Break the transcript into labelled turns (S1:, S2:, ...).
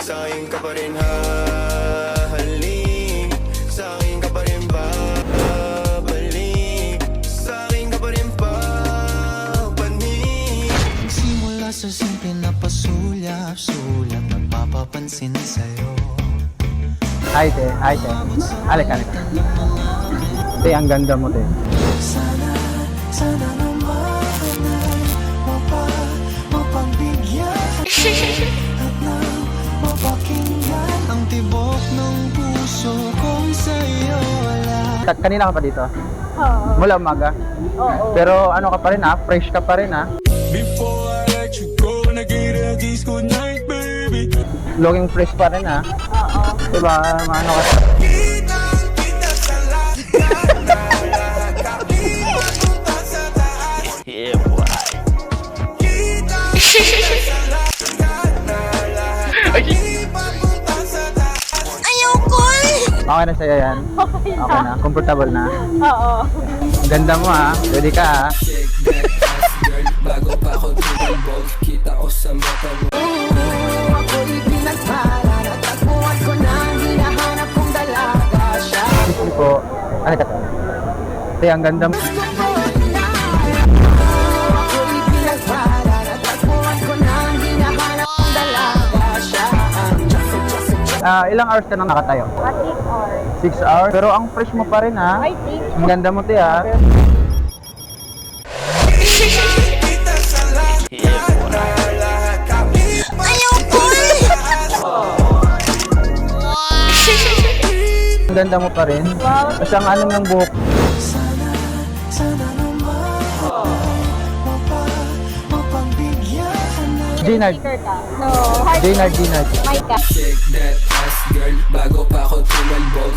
S1: Sa'kin ka pa rin hahalik, sa'kin ka pa rin babalik, sa'kin ka pa rin papanig.
S2: Simula sa simple na pasulyap-sulyap, nagpapapansin sa'yo.
S3: Hi, te. Hi, te. Alik. Te, ang ganda mo, te.
S2: Sana naman ay mapagbigyan at nang mapakinggan ang tibok ng puso kong sa'yo wala.
S3: Kanina ka pa dito?
S4: Oo.
S3: Mula umaga?
S4: Oo.
S3: Pero ano ka pa rin fresh ka pa rin
S1: Before I let you go, nag-iira kiss good night, baby.
S3: Looking fresh pa rin
S4: Oo.
S3: Diba, ano ka?
S1: Kita sa lahat na lahat ka, di mapunta sa taas.
S5: Yeah, boy.
S1: Kita sa lahat na lahat ka, di mapunta sa taas.
S3: Okay na sa'yo yan?
S4: Okay
S3: Okay na? Comfortable na?
S4: Oo.
S3: Ang ganda mo Pwede ka
S6: Bago pa ako tumulbog, kita ko sa mata mo.
S2: Ako'y pinagpala, natagpuan ko na ang hinahanap kong dalaga siya.
S3: Excuse me po. Ano ka? Te, ang ganda mo.
S2: Ako'y pinagpala, natagpuan ko na ang hinahanap kong dalaga siya.
S3: Ilang hours ka nang nakatayo?
S4: At 8 hours.
S3: 6 hours? Pero ang fresh mo pa rin
S4: I think.
S3: Ang ganda mo, te
S1: Kita sa lahat na lahat ka, di
S3: Ang ganda mo pa rin.
S4: Wow.
S3: Kasi ang ano ng buhok.
S2: Sana naman mapagbigyan na.
S3: Ginard.
S4: Speaker ka. No. Hard.
S3: Ginard.
S4: Mic ka.
S6: Shake that ass girl, bago pa ako tumulbog.